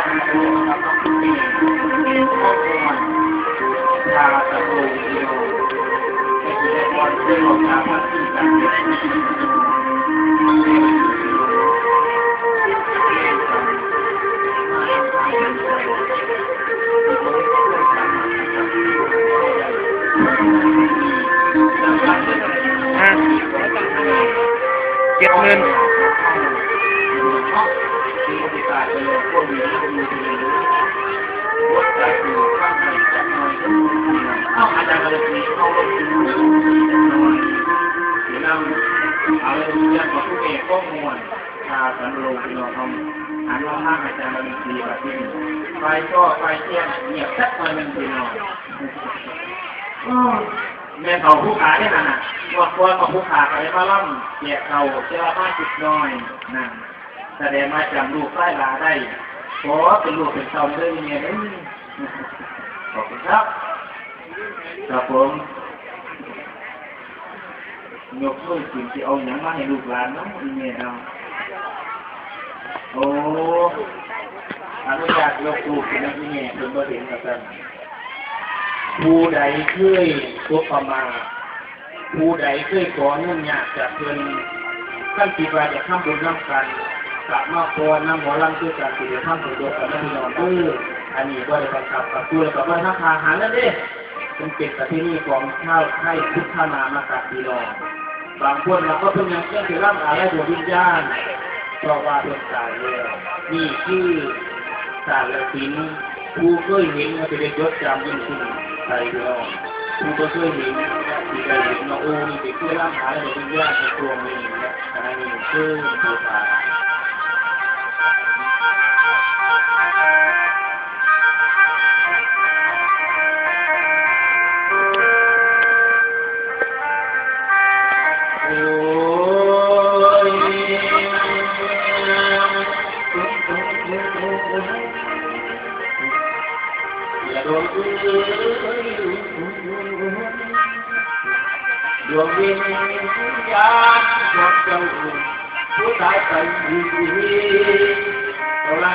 70,000เอาอาจารย์มาเลยเข้าลงทุนหรือนำเอาเลยเรื่องของผู้เอกข้อมูลชาสันโลกิโลทองหันว่าห้างอาจารย์มาดีแบบที่ไฟก็ไฟเที่ยงเงียบสักวันหนึ่งทีนอนแม่เขาผู้ขาเนี่ยนะว่าเขาผู้ขาอะไรมาล่ำเกียเขาเจ้าบ้านจุดน้อยนั่นแสดงมาจำลูกใต้ลาได้เพราะเป็นลูกเป็นเต่าเรื่องนี้ขอบคุณครับครับผมยกมือสิ่งที่เอาอย่างมาให้ลูกหลานน้องอีเมลเอาโอ้อนุญาตยกลูกเป็นอีเมลเป็นประเด็นกับท่านผู้ใดเคยตัวประมาผู้ใดเคยขอเงินยากจากเพื่อนท่านคิดว่าจะทำบุญน้ำกันกลับมาก่อนน้ำหมอลำคือการที่จะทำบุญด้วยกันนั่นเองอันนี้ก็ได้ประกาศกับตัวกับว่าถ้าทหารนั่นเองเป็นเก็บแต่ที่นี่ของข้าวให้พุทธนามากับดีรอบางคนเราก็เพิ่งยังเชื่อถือร่างอะไรดวงวิญญาณเพราะว่าเป็นสายเลยนี่คือสารสินผู้เคยเห็นมาเป็นยศจำยิ่งขึ้นใจเดียวผู้ก็เคยเห็นที่ได้เห็นมาโอ้นี่เป็นเพื่อร่างอะไรดวงวิญญาณในตัวนี้นะอันนี้คือผู้ตายดวงวิญญาณของเจ้าผู้ตายไปดีอะไร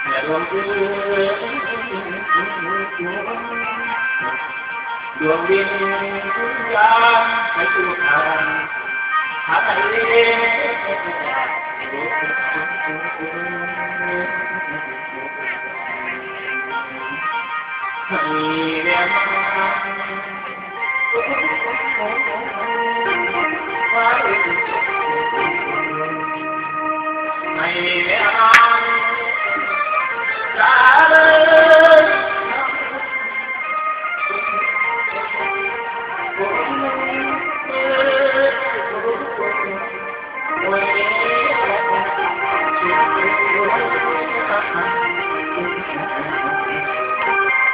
แต่ดวงวิญญาณไปสู่ทางหาไปให้เรียนให้เรียนจาเลยเ